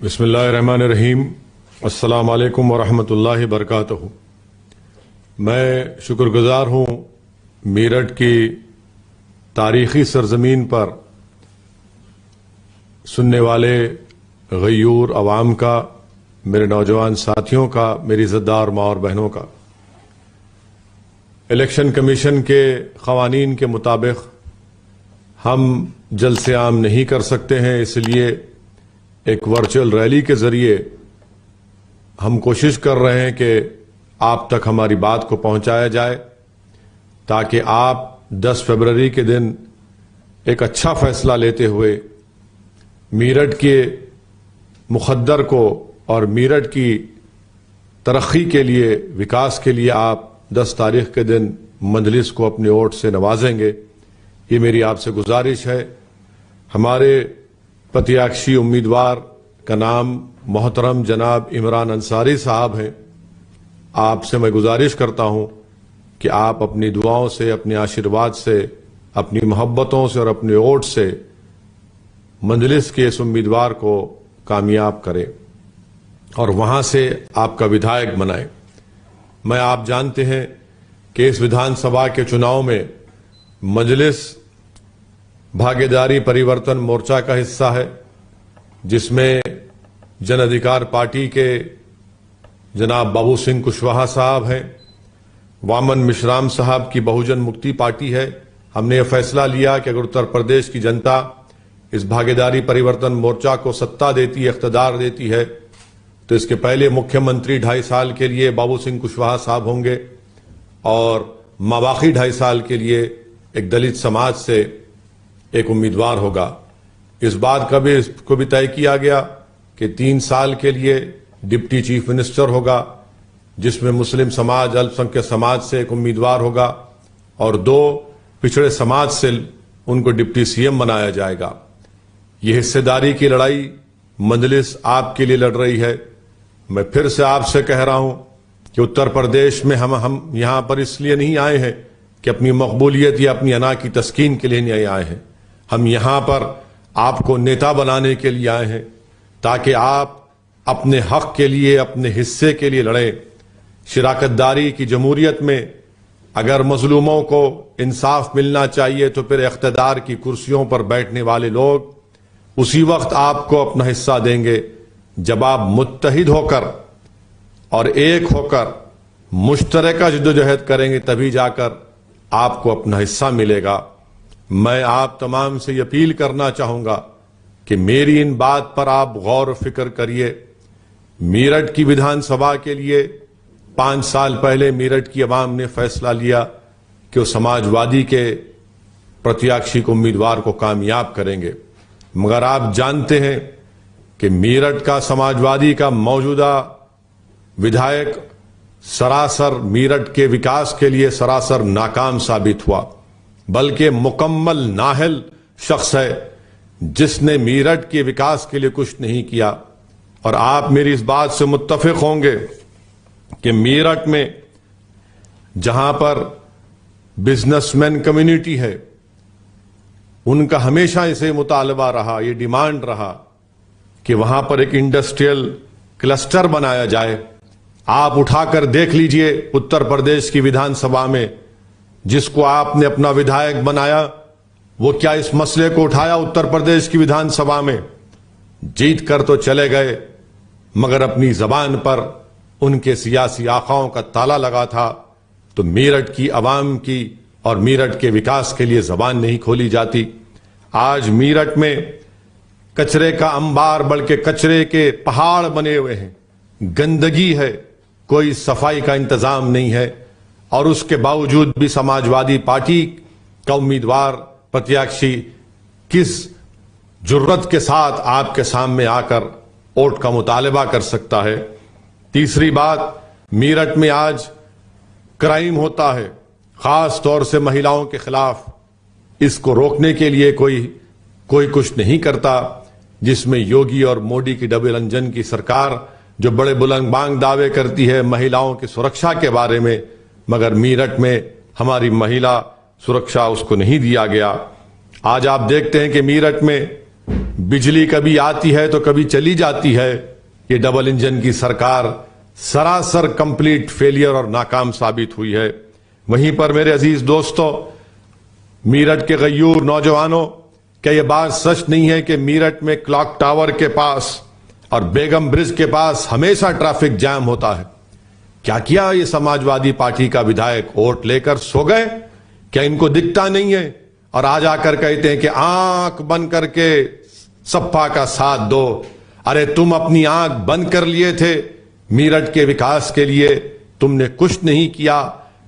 بسم اللہ الرحمن الرحیم۔ السلام علیکم ورحمۃ اللہ وبرکاتہ۔ میں شکر گزار ہوں میرٹھ کی تاریخی سرزمین پر سننے والے غیور عوام کا، میرے نوجوان ساتھیوں کا، میری عزتدار ماں اور بہنوں کا۔ الیکشن کمیشن کے قوانین کے مطابق ہم جلسے عام نہیں کر سکتے ہیں، اس لیے ایک ورچوئل ریلی کے ذریعے ہم کوشش کر رہے ہیں کہ آپ تک ہماری بات کو پہنچایا جائے، تاکہ آپ 10 فروری کے دن ایک اچھا فیصلہ لیتے ہوئے میرٹھ کے مخدر کو اور میرٹھ کی ترقی کے لیے، وکاس کے لیے آپ 10 تاریخ کے دن مجلس کو اپنے ووٹ سے نوازیں گے۔ یہ میری آپ سے گزارش ہے۔ ہمارے پتیاکشی امیدوار کا نام محترم جناب عمران انصاری صاحب ہیں۔ آپ سے میں گزارش کرتا ہوں کہ آپ اپنی دعاؤں سے، اپنے آشیرواد سے، اپنی محبتوں سے اور اپنے ووٹ سے مجلس کے اس امیدوار کو کامیاب کریں اور وہاں سے آپ کا ودھائک بنائیں۔ میں آپ جانتے ہیں کہ اس ودھان سبھا کے چناؤ میں مجلس بھاگیداری پریورتن مورچہ کا حصہ ہے، جس میں جن ادھیکار پارٹی کے جناب بابو سنگھ کشواہا صاحب ہیں، وامن مشرام صاحب کی بہوجن مکتی پارٹی ہے۔ ہم نے یہ فیصلہ لیا کہ اگر اتر پردیش کی جنتا اس بھاگیداری پریورتن مورچہ کو ستا دیتی ہے، اقتدار دیتی ہے، تو اس کے پہلے مکھیہ منتری 2.5 سال کے لیے بابو سنگھ کشواہا صاحب ہوں گے، اور ماباقی 2.5 سال کے لیے ایک دلت سماج سے ایک امیدوار ہوگا۔ اس بات کا بھی طے کیا گیا کہ 3 سال کے لیے ڈپٹی چیف منسٹر ہوگا، جس میں مسلم سماج، الپ سنکھیک سماج سے ایک امیدوار ہوگا، اور 2 پچھڑے سماج سے ان کو ڈپٹی سی ایم بنایا جائے گا۔ یہ حصے داری کی لڑائی مجلس آپ کے لیے لڑ رہی ہے۔ میں پھر سے آپ سے کہہ رہا ہوں کہ اتر پردیش میں ہم یہاں پر اس لیے نہیں آئے ہیں کہ اپنی مقبولیت یا اپنی انا کی تسکین کے لیے نہیں آئے ہیں۔ ہم یہاں پر آپ کو نیتا بنانے کے لیے آئے ہیں، تاکہ آپ اپنے حق کے لیے، اپنے حصے کے لیے لڑیں۔ شراکت داری کی جمہوریت میں اگر مظلوموں کو انصاف ملنا چاہیے تو پھر اقتدار کی کرسیوں پر بیٹھنے والے لوگ اسی وقت آپ کو اپنا حصہ دیں گے جب آپ متحد ہو کر اور ایک ہو کر مشترکہ جدوجہد کریں گے، تبھی جا کر آپ کو اپنا حصہ ملے گا۔ میں آپ تمام سے یہ اپیل کرنا چاہوں گا کہ میری ان بات پر آپ غور و فکر کریے۔ میرٹھ کی ودھان سبھا کے لیے 5 سال پہلے میرٹھ کی عوام نے فیصلہ لیا کہ وہ سماجوادی کے پرتیاکشی کو امیدوار کو کامیاب کریں گے، مگر آپ جانتے ہیں کہ میرٹھ کا سماجوادی کا موجودہ ودھائک سراسر میرٹھ کے وکاس کے لیے سراسر ناکام ثابت ہوا، بلکہ مکمل نااہل شخص ہے جس نے میرٹھ کے وکاس کے لیے کچھ نہیں کیا۔ اور آپ میری اس بات سے متفق ہوں گے کہ میرٹھ میں جہاں پر بزنس مین کمیونٹی ہے، ان کا ہمیشہ اسے مطالبہ رہا، یہ ڈیمانڈ رہا کہ وہاں پر ایک انڈسٹریل کلسٹر بنایا جائے۔ آپ اٹھا کر دیکھ لیجئے اتر پردیش کی ودھان سبھا میں جس کو آپ نے اپنا ودھائک بنایا، وہ کیا اس مسئلے کو اٹھایا اتر پردیش کی ودھان سبھا میں؟ جیت کر تو چلے گئے، مگر اپنی زبان پر ان کے سیاسی آقاؤں کا تالا لگا تھا۔ تو میرٹھ کی عوام کی اور میرٹھ کے وکاس کے لیے زبان نہیں کھولی جاتی۔ آج میرٹھ میں کچرے کا انبار، بلکہ کچرے کے پہاڑ بنے ہوئے ہیں، گندگی ہے، کوئی صفائی کا انتظام نہیں ہے، اور اس کے باوجود بھی سماجوادی پارٹی کا امیدوار پتیاکشی کس جرت کے ساتھ آپ کے سامنے آ کر ووٹ کا مطالبہ کر سکتا ہے؟ تیسری بات، میرٹھ میں آج کرائم ہوتا ہے، خاص طور سے مہیلاؤں کے خلاف۔ اس کو روکنے کے لیے کوئی کچھ نہیں کرتا، جس میں یوگی اور مودی کی ڈبل انجن کی سرکار جو بڑے بلند بانگ دعوے کرتی ہے مہیلاؤں کی سرکشا کے بارے میں، مگر میرٹھ میں ہماری مہیلا سرکشا اس کو نہیں دیا گیا۔ آج آپ دیکھتے ہیں کہ میرٹھ میں बिजली कभी आती है तो कभी चली जाती है। ये डबल इंजन की सरकार सरासर कंप्लीट फेलियर और नाकाम साबित हुई है। वहीं पर मेरे अजीज दोस्तों, मीरठ के गयूर नौजवानों, क्या यह बात सच नहीं है कि मीरठ में क्लॉक टावर के पास और बेगम ब्रिज के पास हमेशा ट्रैफिक जाम होता है? क्या किया ये समाजवादी पार्टी का विधायक? वोट लेकर सो गए? क्या इनको दिखता नहीं है? और आज आकर कहते हैं कि आंख बंद करके सपा का साथ दो। अरे तुम अपनी आंख बंद कर लिए थे, मीरठ के विकास के लिए तुमने कुछ नहीं किया,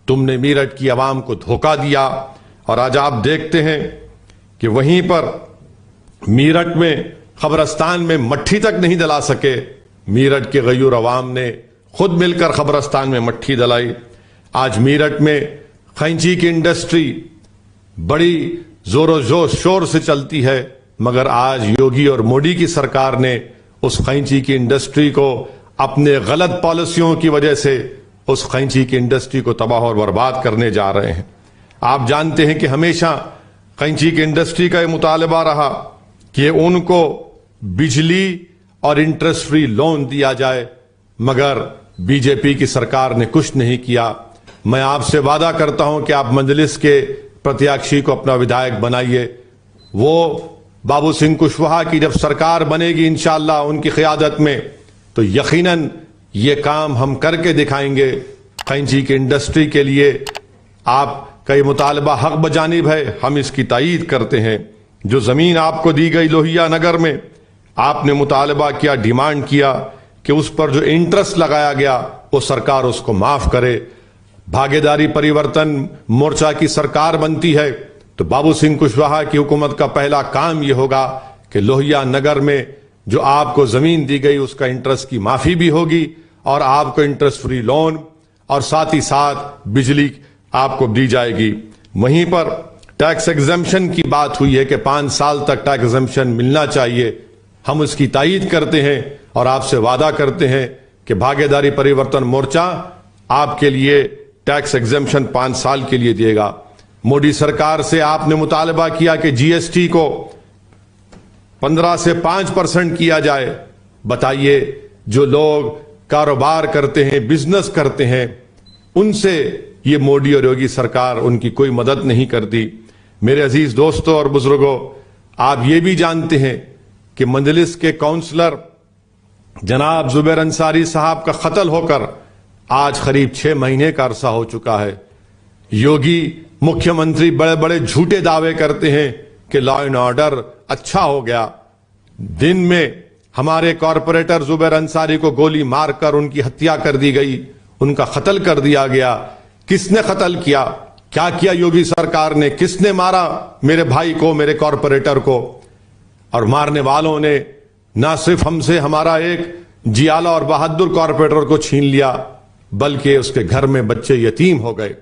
तुमने मीरठ की आवाम को धोखा दिया। और आज आप देखते हैं कि वहीं पर मीरठ में खबरस्तान में मट्ठी तक नहीं डला सके। मीरठ के गयूर अवाम ने खुद मिलकर खबरस्तान में मट्ठी डलाई। आज मीरठ में खैंची की इंडस्ट्री बड़ी जोरों शोर से चलती है, मगर आज योगी और मोदी की सरकार ने उस खैंची की इंडस्ट्री को अपने गलत पॉलिसियों की वजह से उस खैंची की इंडस्ट्री को तबाह और बर्बाद करने जा रहे हैं। आप जानते हैं कि हमेशा खैंची की इंडस्ट्री का यह मुतालबा रहा कि उनको बिजली और इंटरेस्ट फ्री लोन दिया जाए, मगर बीजेपी की सरकार ने कुछ नहीं किया। मैं आपसे वादा करता हूं कि आप मजलिस के प्रत्याशी को अपना विधायक बनाइए। वो बाबू सिंह कुशवाहा की जब सरकार बनेगी इंशाअल्लाह उनकी क़यादत में, तो यकीनन ये काम हम करके दिखाएंगे। खैंची की इंडस्ट्री के लिए आपका ये मुतालबा हक बजानिब है, हम इसकी तायीद करते हैं। जो जमीन आपको दी गई लोहिया नगर में, आपने मुतालबा किया, डिमांड किया कि उस पर जो इंटरेस्ट लगाया गया वो सरकार उसको माफ करे। भागीदारी परिवर्तन मोर्चा की सरकार बनती है तो बाबू सिंह कुशवाहा की हुकूमत का पहला काम यह होगा कि लोहिया नगर में जो आपको जमीन दी गई उसका इंटरेस्ट की माफी भी होगी और आपको इंटरेस्ट फ्री लोन और साथ ही साथ बिजली आपको दी जाएगी। वहीं पर टैक्स एग्जम्पशन की बात हुई है कि 5 साल तक टैक्स एग्जम्पशन मिलना चाहिए। हम उसकी तायीद करते हैं और आपसे वादा करते हैं कि भागीदारी परिवर्तन मोर्चा आपके लिए टैक्स एग्जम्पशन 5 साल के लिए देगा। मोदी सरकार से आपने मुतालबा किया कि जीएसटी को 15 से 5% किया जाए। बताइए, जो लोग कारोबार करते हैं, बिजनेस करते हैं, उनसे ये मोदी और योगी सरकार उनकी कोई मदद नहीं करती। मेरे अजीज दोस्तों और बुजुर्गों, आप ये भी जानते हैं कि मजलिस के काउंसलर जनाब जुबैर अंसारी साहब का कत्ल होकर आज करीब 6 महीने का अरसा हो चुका है। योगी मुख्यमंत्री बड़े बड़े झूठे दावे करते हैं कि लॉ एंड ऑर्डर अच्छा हो गया। दिन में हमारे कॉरपोरेटर जुबैर अंसारी को गोली मारकर उनकी हत्या कर दी गई, उनका कत्ल कर दिया गया। किसने कत्ल किया? क्या किया योगी सरकार ने? किसने मारा मेरे भाई को, मेरे कॉरपोरेटर को? और मारने वालों ने ना सिर्फ हमसे हमारा एक जियाला और बहादुर कॉरपोरेटर को छीन लिया, बल्कि उसके घर में बच्चे यतीम हो गए,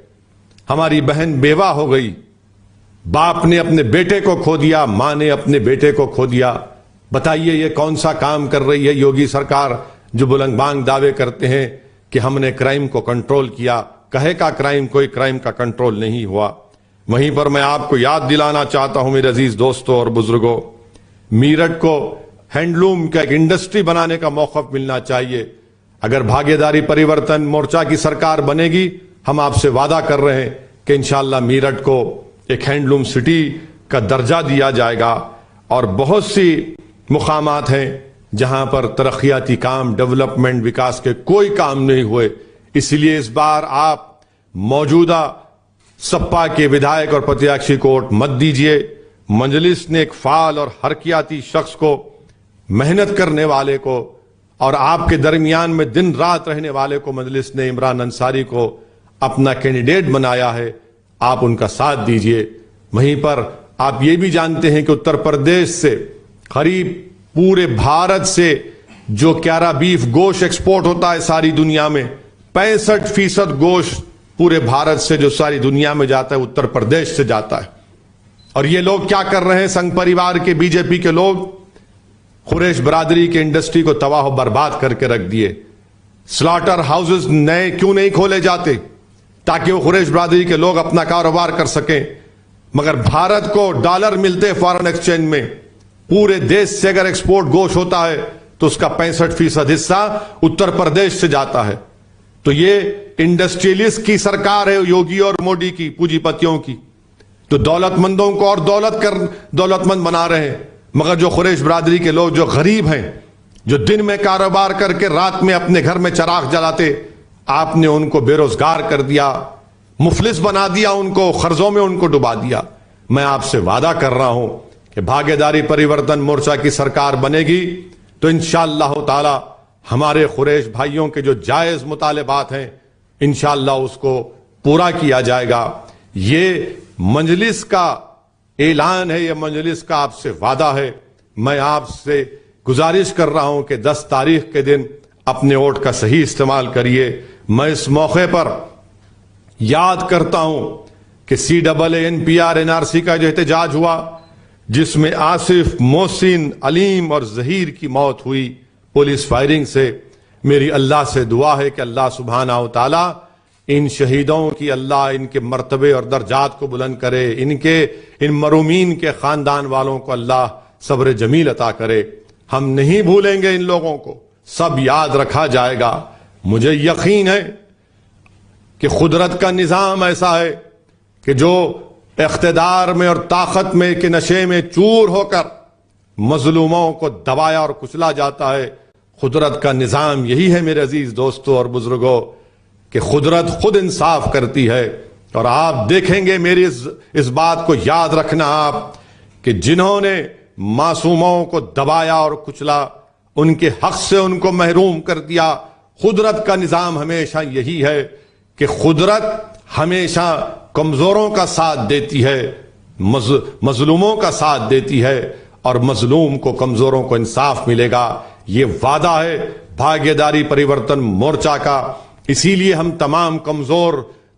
हमारी बहन बेवा हो गई, बाप ने अपने बेटे को खो दिया, मां ने अपने बेटे को खो दिया। बताइए ये कौन सा काम कर रही है योगी सरकार, जो बुलंदबांग दावे करते हैं कि हमने क्राइम को कंट्रोल किया। कहे का क्राइम, कोई क्राइम का कंट्रोल नहीं हुआ। वहीं पर मैं आपको याद दिलाना चाहता हूं मेरे अजीज दोस्तों और बुजुर्गों, मीरठ को हैंडलूम का एक इंडस्ट्री बनाने का मौका मिलना चाहिए। अगर भागीदारी परिवर्तन मोर्चा की सरकार बनेगी, हम आपसे वादा कर रहे हैं कि इंशाअल्लाह मीरठ को एक हैंडलूम सिटी का दर्जा दिया जाएगा। और बहुत सी मुकामात हैं जहां पर तरक्याती काम, डेवलपमेंट, विकास के कोई काम नहीं हुए। इसलिए इस बार आप मौजूदा सपा के विधायक और प्रत्याशी को वोट मत दीजिए। मजलिस ने एक फाल और हरकियाती शख्स को, मेहनत करने वाले को और आपके दरमियान में दिन रात रहने वाले को मजलिस ने, इमरान अंसारी को अपना कैंडिडेट बनाया है। आप उनका साथ दीजिए। वहीं पर आप ये भी जानते हैं कि उत्तर प्रदेश से करीब पूरे भारत से जो क्यारा बीफ गोश्त एक्सपोर्ट होता है सारी दुनिया में, 65% गोश्त पूरे भारत से जो सारी दुनिया में जाता है उत्तर प्रदेश से जाता है। और ये लोग क्या कर रहे हैं? संघ परिवार के, बीजेपी के लोग कुरैश बरादरी के इंडस्ट्री को तबाह बर्बाद करके रख दिए। स्लॉटर हाउसेस नए क्यों नहीं खोले जाते ताकि वो कुरैश बरादरी के लोग अपना कारोबार कर सकें? मगर भारत को डॉलर मिलते फॉरेन एक्सचेंज में, पूरे देश से अगर एक्सपोर्ट गोश्त होता है तो उसका 65% हिस्सा उत्तर प्रदेश से जाता है। तो ये इंडस्ट्रियलिस्ट की सरकार है, योगी और मोदी की, पूंजीपतियों की, तो दौलतमंदों को और दौलतमंद बना रहे हैं। मगर जो कुरैश बरादरी के लोग जो गरीब हैं, जो दिन में कारोबार करके रात में अपने घर में चिराग जलाते, आपने उनको बेरोजगार कर दिया, मुफलिस बना दिया, उनको कर्जों में उनको डुबा दिया। मैं आपसे वादा कर रहा हूं कि भागीदारी परिवर्तन मोर्चा की सरकार बनेगी तो इंशाअल्लाह ताला हमारे कुरैश भाइयों के जो जायज मुतालिबात हैं इंशाअल्लाह उसको पूरा किया जाएगा। ये मजलिस का ऐलान है, ये मजलिस का आपसे वादा है। मैं आपसे गुजारिश कर रहा हूं कि 10 तारीख के दिन अपने वोट का सही इस्तेमाल करिए। मैं इस मौके पर याद करता हूं कि CAA-NPR NRC का जो एहतजाज हुआ, जिसमें आसिफ, मोहसिन, अलीम और जहीर की मौत हुई पुलिस फायरिंग से, मेरी अल्लाह से दुआ है कि अल्लाह सुब्हानहू तआला इन शहीदों की अल्लाह इनके मर्तबे और दर्जात को बुलंद करे, इन मरूमीन के खानदान वालों को अल्लाह सब्र जमील अता करे। हम नहीं भूलेंगे इन लोगों को, सब याद रखा जाएगा। मुझे यकीन है कि कुदरत का निजाम ऐसा है कि जो इख्तिदार में और ताकत में के नशे में चूर होकर मजलूमों को दबाया और कुचला जाता है, कुदरत का निजाम यही है मेरे अजीज दोस्तों और बुजुर्गों, कि कुदरत खुद इंसाफ करती है। और आप देखेंगे, मेरी इस बात को याद रखना आप, कि जिन्होंने मासूमों को दबाया और कुचला, उनके हक से उनको महरूम कर दिया। कुदरत का निजाम हमेशा यही है कि कुदरत हमेशा कमजोरों का साथ देती है, मजलूमों का साथ देती है, और मजलूम को, कमजोरों को इंसाफ मिलेगा। ये वादा है भागीदारी परिवर्तन मोर्चा का। इसीलिए हम तमाम कमजोर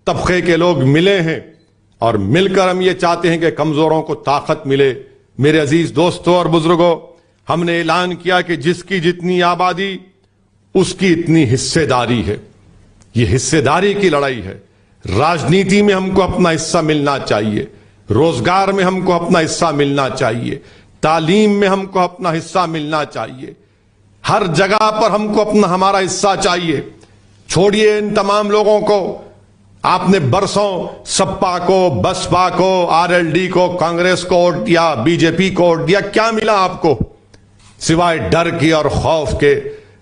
तबके के लोग मिले हैं और मिलकर हम ये चाहते हैं कि कमजोरों को ताकत मिले। मेरे अजीज दोस्तों और बुजुर्गों, हमने ऐलान किया कि जिसकी जितनी आबादी उसकी इतनी हिस्सेदारी है। ये हिस्सेदारी की लड़ाई है। राजनीति में हमको अपना हिस्सा मिलना चाहिए, रोजगार में हमको अपना हिस्सा मिलना चाहिए, तालीम में हमको अपना हिस्सा मिलना चाहिए, हर जगह पर हमको अपना हमारा हिस्सा चाहिए। छोड़िए इन तमाम लोगों को, आपने बरसों सपा को, बसपा को, RLD को, कांग्रेस को वोट दिया, बीजेपी को वोट दिया, क्या मिला आपको सिवाय डर की और खौफ के?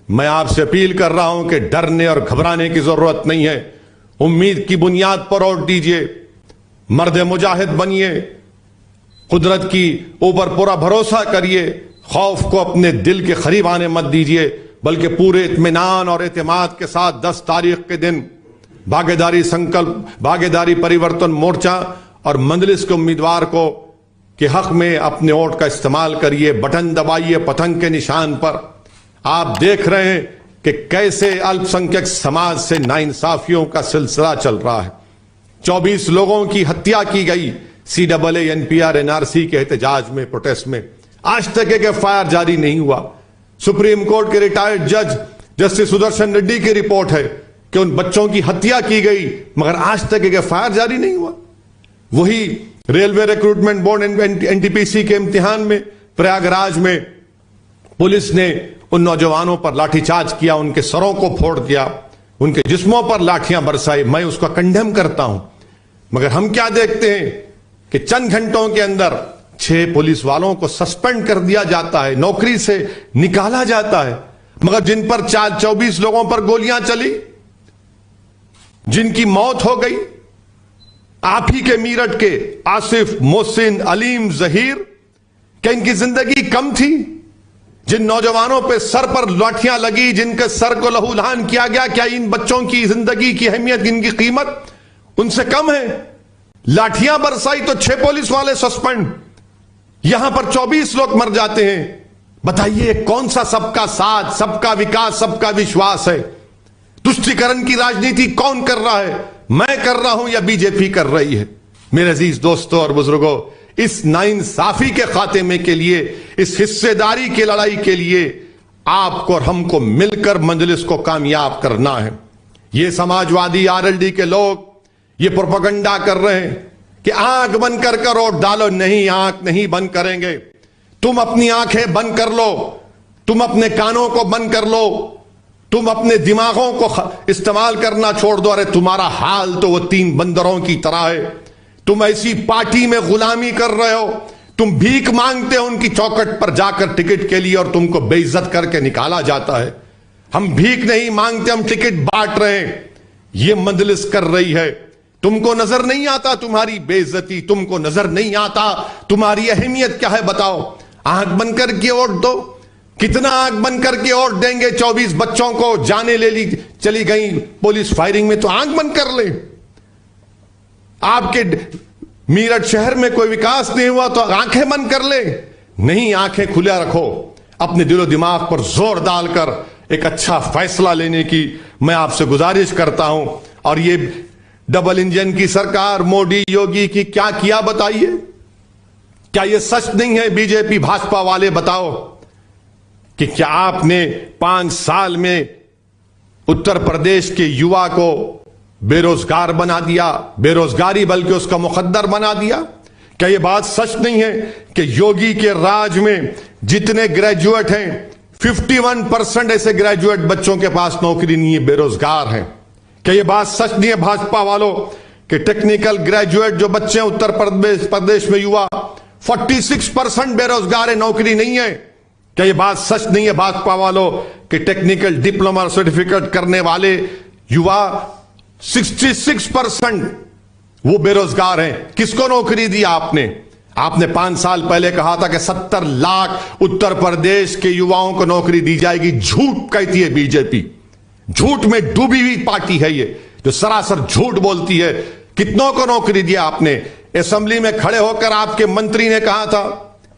मैं आपसे अपील कर रहा हूं कि डरने और घबराने की जरूरत नहीं है। उम्मीद की बुनियाद पर वोट दीजिए, मर्द मुजाहिद बनिए, कुदरत की ऊपर पूरा भरोसा करिए, खौफ को अपने दिल के करीब आने मत दीजिए, बल्कि पूरे इत्मीनान और एतमाद के साथ 10 तारीख के दिन भागीदारी परिवर्तन मोर्चा और मजलिस के उम्मीदवार को के हक में अपने वोट का इस्तेमाल करिए। बटन दबाइए पतंग के निशान पर। आप देख रहे हैं कि कैसे अल्पसंख्यक समाज से नाइंसाफियों का सिलसिला चल रहा है। 24 लोगों की हत्या की गई CAA-NPR NRC के एहतजाज में, प्रोटेस्ट में। आज तक एक FIR जारी नहीं हुआ। सुप्रीम कोर्ट के रिटायर्ड जज जस्टिस सुदर्शन रेड्डी की रिपोर्ट है कि उन बच्चों की हत्या की गई, मगर आज तक एक FIR जारी नहीं हुआ। वही रेलवे रिक्रूटमेंट बोर्ड NTPC के इम्तिहान में प्रयागराज में पुलिस ने उन नौजवानों पर लाठीचार्ज किया, उनके सरों को फोड़ दिया, उनके जिस्मों पर लाठियां बरसाई। मैं उसका कंडेम करता हूं, मगर हम क्या देखते हैं कि चंद घंटों के अंदर 6 पुलिस वालों को सस्पेंड कर दिया जाता है, नौकरी से निकाला जाता है। मगर जिन पर 24 लोगों पर गोलियां चली, जिनकी मौत हो गई, आप ही के मीरठ के आसिफ, मोहसिन, अलीम, जहीर, क्या इनकी जिंदगी कम थी? जिन नौजवानों पे सर पर लाठियां लगी, जिनके सर को लहूलुहान किया गया, क्या इन बच्चों की जिंदगी की अहमियत, इनकी कीमत उनसे कम है? लाठियां बरसाई तो 6 पुलिस वाले सस्पेंड, यहां पर 24 लोग मर जाते हैं। बताइए कौन सा सबका साथ, सबका विकास, सबका विश्वास है? तुष्टीकरण की राजनीति कौन कर रहा है? मैं कर रहा हूं या बीजेपी कर रही है? मेरे अजीज दोस्तों और बुजुर्गों, इस नाइंसाफी के खात्मे के लिए, इस हिस्सेदारी की लड़ाई के लिए आपको और हमको मिलकर मजलिस को कामयाब करना है। ये समाजवादी RLD के लोग ये प्रोपेगेंडा कर रहे हैं कि आंख बंद कर वोट डालो। नहीं, आंख नहीं बंद करेंगे। तुम अपनी आंखें बंद कर लो, तुम अपने कानों को बंद कर लो, तुम अपने दिमागों को इस्तेमाल करना छोड़ दो। अरे तुम्हारा हाल तो वो 3 बंदरों की तरह है। तुम ऐसी पार्टी में गुलामी कर रहे हो, तुम भीख मांगते हो उनकी चौखट पर जाकर टिकट के लिए और तुमको बेइज्जत करके निकाला जाता है। हम भीख नहीं मांगते, हम टिकट बांट रहे हैं। ये मजलिस कर रही है। तुमको नजर नहीं आता तुम्हारी बेइज्जती, तुमको नजर नहीं आता तुम्हारी अहमियत क्या है। बताओ, आंख बंद करके वोट दो। कितना आंख बंद करके वोट देंगे? 24 बच्चों को जाने ले ली, चली गई पुलिस फायरिंग में, तो आंख बंद कर ले। आपके मीरठ शहर में कोई विकास नहीं हुआ तो आंखें बंद कर ले। नहीं, आंखें खुला रखो। अपने दिलो दिमाग पर जोर डालकर एक अच्छा फैसला लेने की मैं आपसे गुजारिश करता हूं। और ये डबल इंजन की सरकार मोदी योगी की क्या किया बताइए? क्या ये सच नहीं है बीजेपी भाजपा वाले? बताओ कि क्या आपने 5 साल में उत्तर प्रदेश के युवा को बेरोजगार बना दिया, बेरोजगारी बल्कि उसका मुकद्दर बना दिया? क्या यह बात सच नहीं है कि योगी के राज में जितने ग्रेजुएट हैं 51% ऐसे ग्रेजुएट बच्चों के पास नौकरी नहीं है, बेरोजगार हैं? क्या यह बात सच नहीं है भाजपा वालों कि टेक्निकल ग्रेजुएट जो बच्चे हैं उत्तर प्रदेश में युवा 46% बेरोजगार है, नौकरी नहीं है? क्या यह बात सच नहीं है भाजपा वालों कि टेक्निकल डिप्लोमा सर्टिफिकेट करने वाले युवा 66% वो बेरोजगार हैं? किसको नौकरी दी आपने? आपने 5 साल पहले कहा था कि 70 लाख उत्तर प्रदेश के युवाओं को नौकरी दी जाएगी। झूठ कहती है बीजेपी, झूठ में डूबी हुई पार्टी है ये, जो सरासर झूठ बोलती है। कितनों को नौकरी दिया आपने? असेंबली में खड़े होकर आपके मंत्री ने कहा था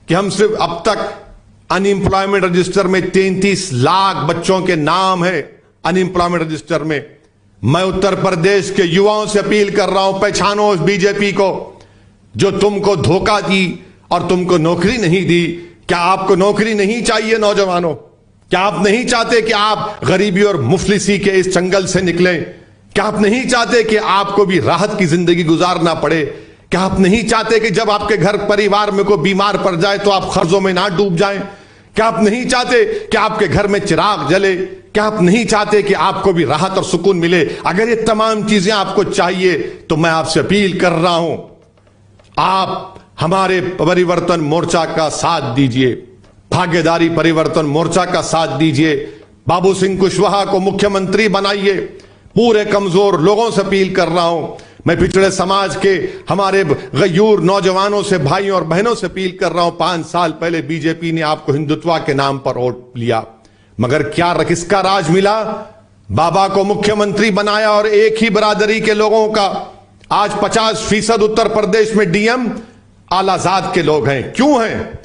कि हम सिर्फ अब तक अनएम्प्लॉयमेंट रजिस्टर में 33 लाख बच्चों के नाम है अनएम्प्लॉयमेंट रजिस्टर में। मैं उत्तर प्रदेश के युवाओं से अपील कर रहा हूं, पहचानो उस बीजेपी को जो तुमको धोखा दी और तुमको नौकरी नहीं दी। क्या आपको नौकरी नहीं चाहिए नौजवानों? क्या आप नहीं चाहते कि आप गरीबी और मुफलिसी के इस जंगल से निकलें? क्या आप नहीं चाहते कि आपको भी राहत की जिंदगी गुजारना पड़े? क्या आप नहीं चाहते कि जब आपके घर परिवार में कोई बीमार पड़ जाए तो आप कर्जों में ना डूब जाएं? क्या आप नहीं चाहते कि आपके घर में चिराग जले? क्या आप नहीं चाहते कि आपको भी राहत और सुकून मिले? अगर ये तमाम चीजें आपको चाहिए तो मैं आपसे अपील कर रहा हूं, आप हमारे परिवर्तन मोर्चा का साथ दीजिए, भागीदारी परिवर्तन मोर्चा का साथ दीजिए। बाबू सिंह कुशवाहा को मुख्यमंत्री बनाइए। पूरे कमजोर लोगों से अपील कर रहा हूं। मैं पिछड़े समाज के हमारे गयूर नौजवानों से, भाइयों और बहनों से अपील कर रहा हूं। 5 साल पहले बीजेपी ने आपको हिंदुत्व के नाम पर वोट लिया, मगर क्या किसका राज मिला? बाबा को मुख्यमंत्री बनाया और एक ही बरादरी के लोगों का आज 50% उत्तर प्रदेश में डीएम आलाजाद के लोग हैं। क्यों हैं?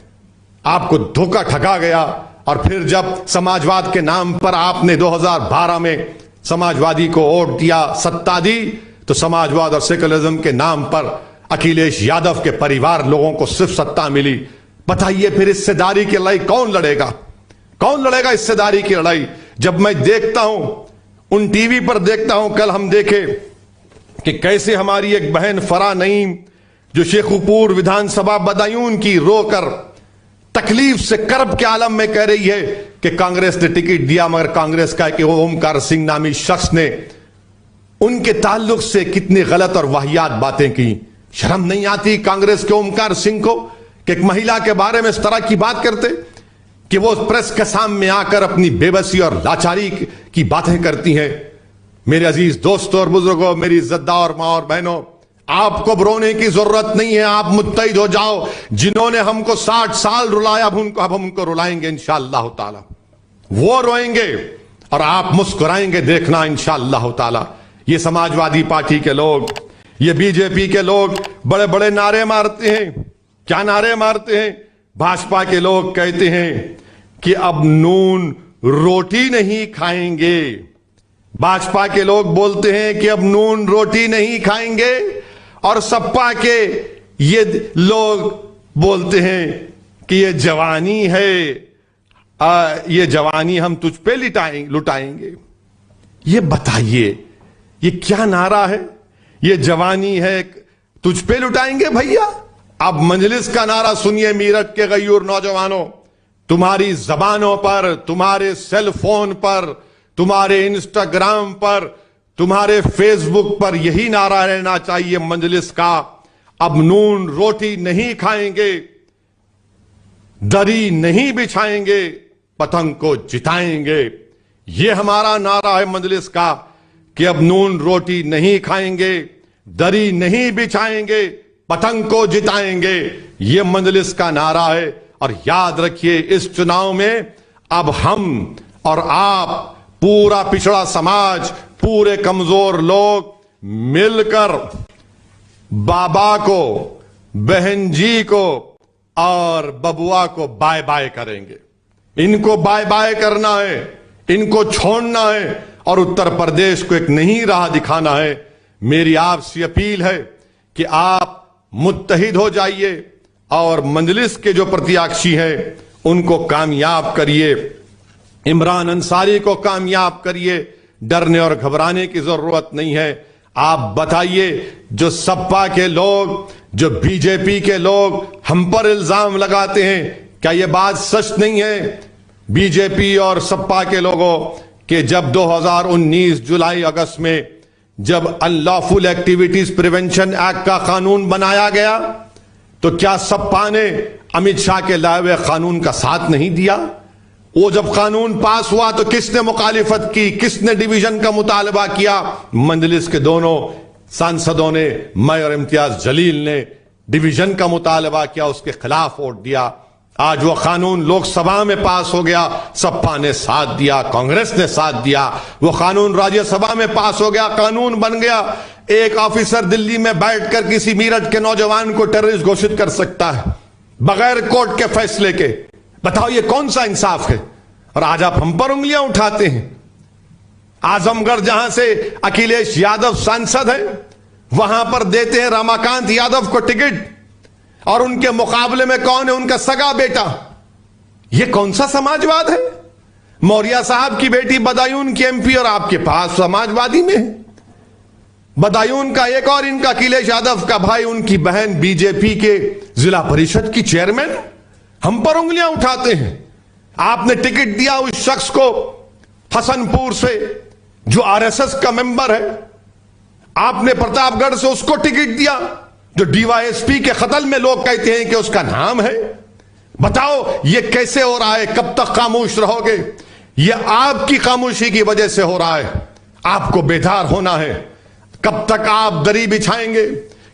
आपको धोखा ठगा गया। और फिर जब समाजवाद के नाम पर आपने 2012 में समाजवादी को वोट दिया, सत्ता दी, तो समाजवाद और सेकुलरिज्म के नाम पर अखिलेश यादव के परिवार लोगों को सिर्फ सत्ता मिली। बताइए फिर हिस्सेदारी की लड़ाई कौन लड़ेगा? कौन लड़ेगा हिस्सेदारी की लड़ाई? जब मैं देखता हूं, उन टीवी पर देखता हूं, कल हम देखे कि कैसे हमारी एक बहन फरा नईम जो शेखुपुर विधानसभा बदायूं की रोकर तकलीफ से कर्ब के आलम में कह रही है कि कांग्रेस ने टिकट दिया, मगर कांग्रेस का कि ओमकार सिंह नामी शख्स ने उनके ताल्लुक से कितनी गलत और वाहियात बातें की। शर्म नहीं आती कांग्रेस के ओमकार सिंह को कि एक महिला के बारे में इस तरह की बात करते, कि वो प्रेस के सामने आकर अपनी बेबसी और लाचारी की बातें करती हैं। मेरे अजीज दोस्तों और बुजुर्गों, मेरी इज्जतदार मां और बहनों, आपको रोने की जरूरत नहीं है। आप मुत्तैद हो जाओ। जिन्होंने हमको 60 साल रुलाया, अब हम उनको रुलाएंगे इंशाअल्लाह ताला। वो रोएंगे और आप मुस्कुराएंगे, देखना इंशाअल्लाह ताला। ये समाजवादी पार्टी के लोग, ये बीजेपी के लोग बड़े बड़े नारे मारते हैं। क्या नारे मारते हैं? भाजपा के लोग कहते हैं कि अब नून रोटी नहीं खाएंगे। भाजपा के लोग बोलते हैं कि अब नून रोटी नहीं खाएंगे, और सपा के ये लोग बोलते हैं कि ये जवानी है, ये जवानी हम तुझ पे लुटाएंगे। ये बताइए, ये क्या नारा है? ये जवानी है तुझ पे लुटाएंगे भैया? اب مجلس کا نعرہ سنیے میرٹھ کے غیور نوجوانوں، تمہاری زبانوں پر، تمہارے سیل فون پر، تمہارے انسٹاگرام پر، تمہارے فیس بک پر یہی نعرہ رہنا چاہیے مجلس کا، اب نون روٹی نہیں کھائیں گے، دری نہیں بچھائیں گے، پتنگ کو جتائیں گے۔ یہ ہمارا نعرہ ہے مجلس کا کہ اب نون روٹی نہیں کھائیں گے، دری نہیں بچھائیں گے، پتنگ کو جتائیں گے۔ یہ مجلس کا نعرہ ہے۔ اور یاد رکھیے اس چناؤ میں اب ہم اور آپ، پورا پچھڑا سماج، پورے کمزور لوگ مل کر بابا کو، بہن جی کو اور ببوا کو بائے بائے کریں گے۔ ان کو بائے بائے کرنا ہے، ان کو چھوڑنا ہے اور اتر پردیش کو ایک نئی راہ دکھانا ہے۔ میری آپ سے اپیل ہے کہ آپ متحد ہو جائیے اور مجلس کے جو پرتیاکشی ہیں ان کو کامیاب کریے، عمران انصاری کو کامیاب کریے۔ ڈرنے اور گھبرانے کی ضرورت نہیں ہے۔ آپ بتائیے، جو سپا کے لوگ، جو بی جے پی کے لوگ ہم پر الزام لگاتے ہیں، کیا یہ بات سچ نہیں ہے بی جے پی اور سپا کے لوگوں کہ جب 2019 جولائی اگست میں جب انلافل ایکٹیویٹیز پریونشن ایکٹ کا قانون بنایا گیا تو کیا سپا نے امت شاہ کے لائے ہوئے قانون کا ساتھ نہیں دیا؟ وہ جب قانون پاس ہوا تو کس نے مخالفت کی؟ کس نے ڈویژن کا مطالبہ کیا؟ مجلس کے دونوں سانسدوں نے، میں اور امتیاز جلیل نے ڈویژن کا مطالبہ کیا، اس کے خلاف ووٹ دیا۔ آج وہ قانون لوک سبھا میں پاس ہو گیا، سپا نے ساتھ دیا، کانگریس نے ساتھ دیا۔ وہ قانون راجیہ سبھا میں پاس ہو گیا، قانون بن گیا۔ ایک آفیسر دلی میں بیٹھ کر کسی میرٹھ کے نوجوان کو ٹیررسٹ گھوشت کر سکتا ہے بغیر کورٹ کے فیصلے کے۔ بتاؤ یہ کون سا انصاف ہے؟ اور آج آپ ہم پر انگلیاں اٹھاتے ہیں۔ اعظم گڑھ جہاں سے اکھلیش یادو سانسد ہیں، وہاں پر دیتے ہیں راماکانت یادو کو ٹکٹ، اور ان کے مقابلے میں کون ہے؟ ان کا سگا بیٹا۔ یہ کون سا سماجواد ہے؟ موریہ صاحب کی بیٹی بدایون کی ایم پی اور آپ کے پاس سماجوادی میں ہے۔ بدایون کا ایک اور ان کا اکھلیش یادو کا بھائی، ان کی بہن بی جے پی کے ضلع پریشد کی چیئرمین۔ ہم پر انگلیاں اٹھاتے ہیں۔ آپ نے ٹکٹ دیا اس شخص کو حسن پور سے جو آر ایس ایس کا ممبر ہے، آپ نے پرتاپ گڑھ سے اس کو ٹکٹ دیا جو ڈی وائی ایس پی کے قتل میں لوگ کہتے ہیں کہ اس کا نام ہے۔ بتاؤ یہ کیسے ہو رہا ہے؟ کب تک خاموش رہو گے؟ یہ آپ کی خاموشی کی وجہ سے ہو رہا ہے۔ آپ کو بیدار ہونا ہے۔ کب تک آپ دری بچھائیں گے؟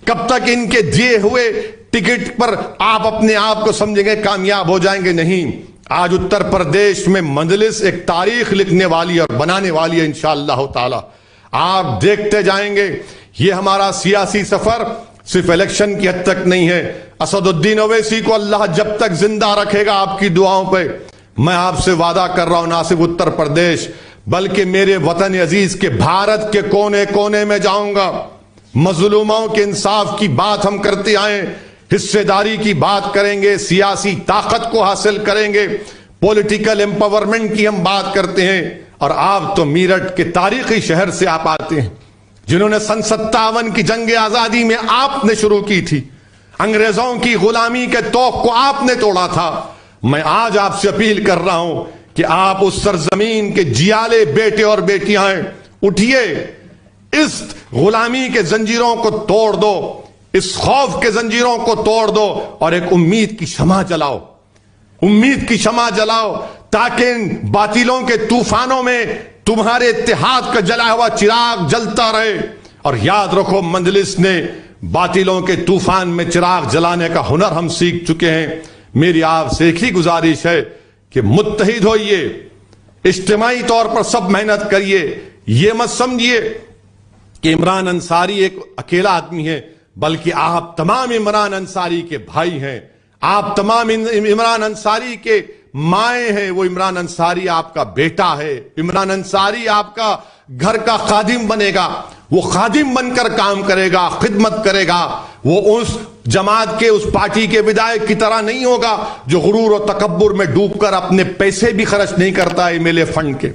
کب تک ان کے دیے ہوئے ٹکٹ پر آپ اپنے آپ کو سمجھیں گے کامیاب ہو جائیں گے؟ نہیں۔ آج اتر پردیش میں مجلس ایک تاریخ لکھنے والی اور بنانے والی ہے انشاءاللہ تعالی۔ آپ دیکھتے جائیں گے۔ یہ ہمارا سیاسی سفر صرف الیکشن کی حد تک نہیں ہے۔ اسد الدین اویسی کو اللہ جب تک زندہ رکھے گا آپ کی دعاؤں پہ، میں آپ سے وعدہ کر رہا ہوں، نہ صرف اتر پردیش بلکہ میرے وطن عزیز کے بھارت کے کونے کونے میں جاؤں گا۔ مظلوموں کے انصاف کی بات ہم کرتے آئے، حصے داری کی بات کریں گے، سیاسی طاقت کو حاصل کریں گے، پولیٹیکل امپاورمنٹ کی ہم بات کرتے ہیں۔ اور آپ تو میرٹھ کے تاریخی شہر سے آپ آتے ہیں، جنہوں نے سن 57 کی جنگ آزادی میں آپ نے شروع کی تھی، انگریزوں کی غلامی کے توق کو آپ نے توڑا تھا۔ میں آج آپ سے اپیل کر رہا ہوں کہ آپ اس سرزمین کے جیالے بیٹے اور بیٹیاں ہیں، اٹھیے، اس غلامی کے زنجیروں کو توڑ دو، اس خوف کے زنجیروں کو توڑ دو اور ایک امید کی شمع جلاؤ، امید کی شمع جلاؤ، تاکہ ان باطلوں کے طوفانوں میں تمہارے اتحاد کا جلا ہوا چراغ جلتا رہے۔ اور یاد رکھو، مجلس نے باطلوں کے طوفان میں چراغ جلانے کا ہنر ہم سیکھ چکے ہیں۔ میری آپ سے ایک ہی گزارش ہے کہ متحد ہوئیے، اجتماعی طور پر سب محنت کریے۔ یہ مت سمجھیے کہ عمران انصاری ایک اکیلا آدمی ہے، بلکہ آپ تمام عمران انصاری کے بھائی ہیں، آپ تمام عمران انصاری کے مائیں ہیں۔ وہ عمران انصاری آپ کا بیٹا ہے، عمران انصاری آپ کا گھر کا خادم بنے گا، وہ خادم بن کر کام کرے گا، خدمت کرے گا۔ وہ اس جماعت کے، اس پارٹی کے ودھائک کی طرح نہیں ہوگا جو غرور و تکبر میں ڈوب کر اپنے پیسے بھی خرچ نہیں کرتا ایم ایل اے فنڈ کے۔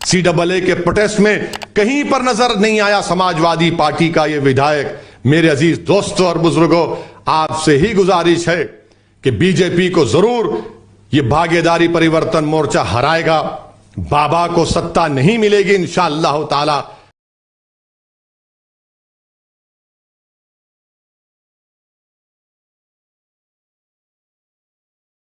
سی ڈبل اے کے پروٹیسٹ میں کہیں پر نظر نہیں آیا سماجوادی پارٹی کا یہ ودھائک۔ میرے عزیز دوستوں اور بزرگوں، آپ سے ہی گزارش ہے کہ بی جے پی کو ضرور یہ بھاگیداری پریورتن مورچہ ہرائے گا. بابا کو ستہ نہیں ملے گی انشاءاللہ تعالی.